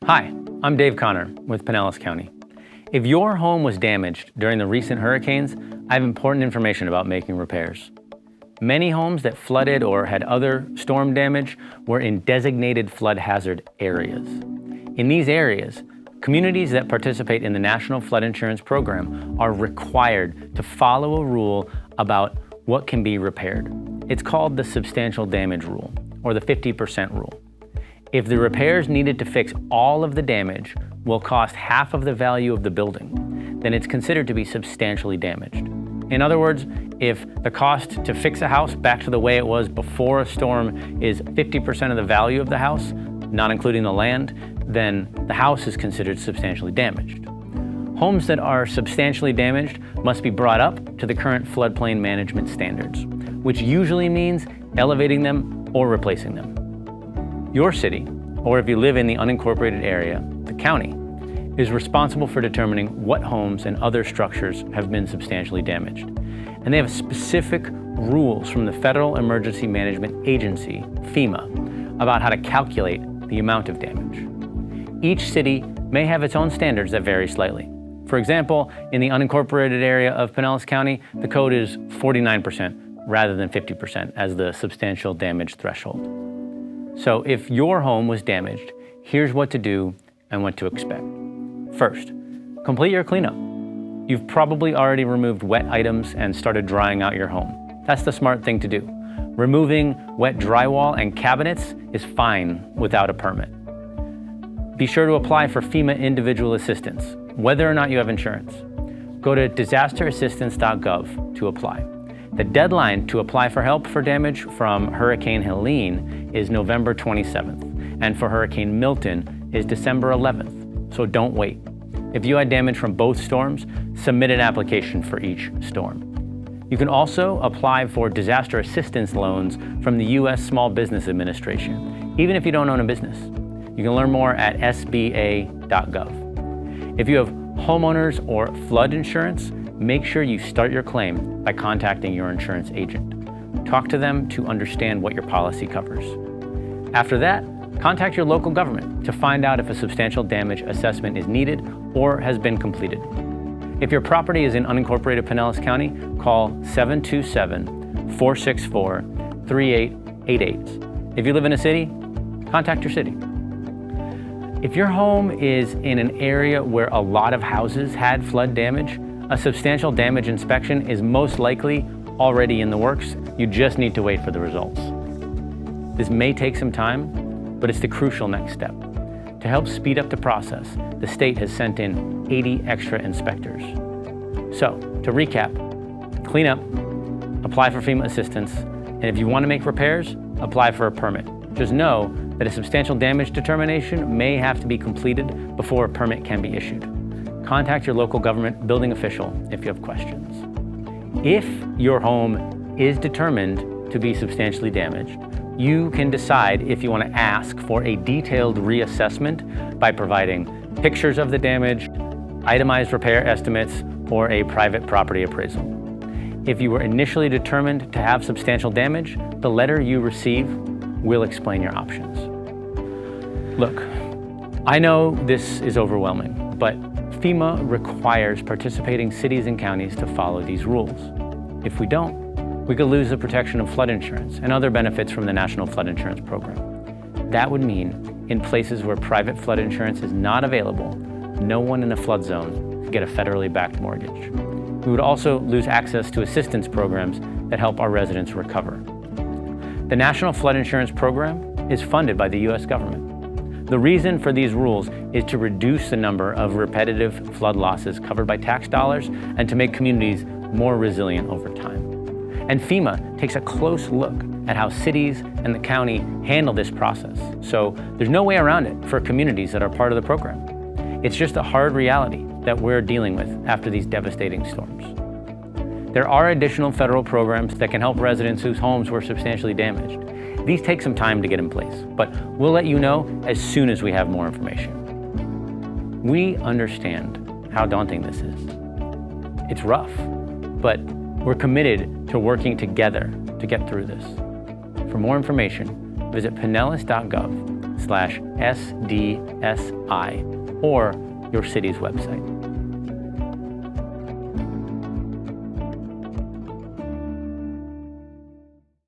Hi, I'm Dave Connor with Pinellas County. If your home was damaged during the recent hurricanes, I have important information about making repairs. Many homes that flooded or had other storm damage were in designated flood hazard areas. In these areas, communities that participate in the National Flood Insurance Program are required to follow a rule about what can be repaired. It's called the substantial damage rule, or the 50% rule. If the repairs needed to fix all of the damage will cost half of the value of the building, then it's considered to be substantially damaged. In other words, if the cost to fix a house back to the way it was before a storm is 50% of the value of the house, not including the land, then the house is considered substantially damaged. Homes that are substantially damaged must be brought up to the current floodplain management standards, which usually means elevating them or replacing them. Your city, or if you live in the unincorporated area, the county, is responsible for determining what homes and other structures have been substantially damaged. And they have specific rules from the Federal Emergency Management Agency, FEMA, about how to calculate the amount of damage. Each city may have its own standards that vary slightly. For example, in the unincorporated area of Pinellas County, the code is 49% rather than 50% as the substantial damage threshold. So if your home was damaged, here's what to do and what to expect. First, complete your cleanup. You've probably already removed wet items and started drying out your home. That's the smart thing to do. Removing wet drywall and cabinets is fine without a permit. Be sure to apply for FEMA individual assistance, whether or not you have insurance. Go to disasterassistance.gov to apply. The deadline to apply for help for damage from Hurricane Helene is November 27th, and for Hurricane Milton is December 11th, so don't wait. If you had damage from both storms, submit an application for each storm. You can also apply for disaster assistance loans from the U.S. Small Business Administration, even if you don't own a business. You can learn more at sba.gov. If you have homeowners or flood insurance, make sure you start your claim by contacting your insurance agent. Talk to them to understand what your policy covers. After that, contact your local government to find out if a substantial damage assessment is needed or has been completed. If your property is in unincorporated Pinellas County, call 727-464-3888. If you live in a city, contact your city. If your home is in an area where a lot of houses had flood damage, a substantial damage inspection is most likely already in the works. You just need to wait for the results. This may take some time, but it's the crucial next step. To help speed up the process, the state has sent in 80 extra inspectors. So, to recap, clean up, apply for FEMA assistance, and if you want to make repairs, apply for a permit. Just know that a substantial damage determination may have to be completed before a permit can be issued. Contact your local government building official if you have questions. If your home is determined to be substantially damaged, you can decide if you want to ask for a detailed reassessment by providing pictures of the damage, itemized repair estimates, or a private property appraisal. If you were initially determined to have substantial damage, the letter you receive will explain your options. Look, I know this is overwhelming, but FEMA requires participating cities and counties to follow these rules. If we don't, we could lose the protection of flood insurance and other benefits from the National Flood Insurance Program. That would mean in places where private flood insurance is not available, no one in a flood zone could get a federally backed mortgage. We would also lose access to assistance programs that help our residents recover. The National Flood Insurance Program is funded by the U.S. government. The reason for these rules is to reduce the number of repetitive flood losses covered by tax dollars and to make communities more resilient over time. And FEMA takes a close look at how cities and the county handle this process. So there's no way around it for communities that are part of the program. It's just a hard reality that we're dealing with after these devastating storms. There are additional federal programs that can help residents whose homes were substantially damaged. These take some time to get in place, but we'll let you know as soon as we have more information. We understand how daunting this is. It's rough, but we're committed to working together to get through this. For more information, visit pinellas.gov www.pinellascounty.gov/SDSI or your city's website.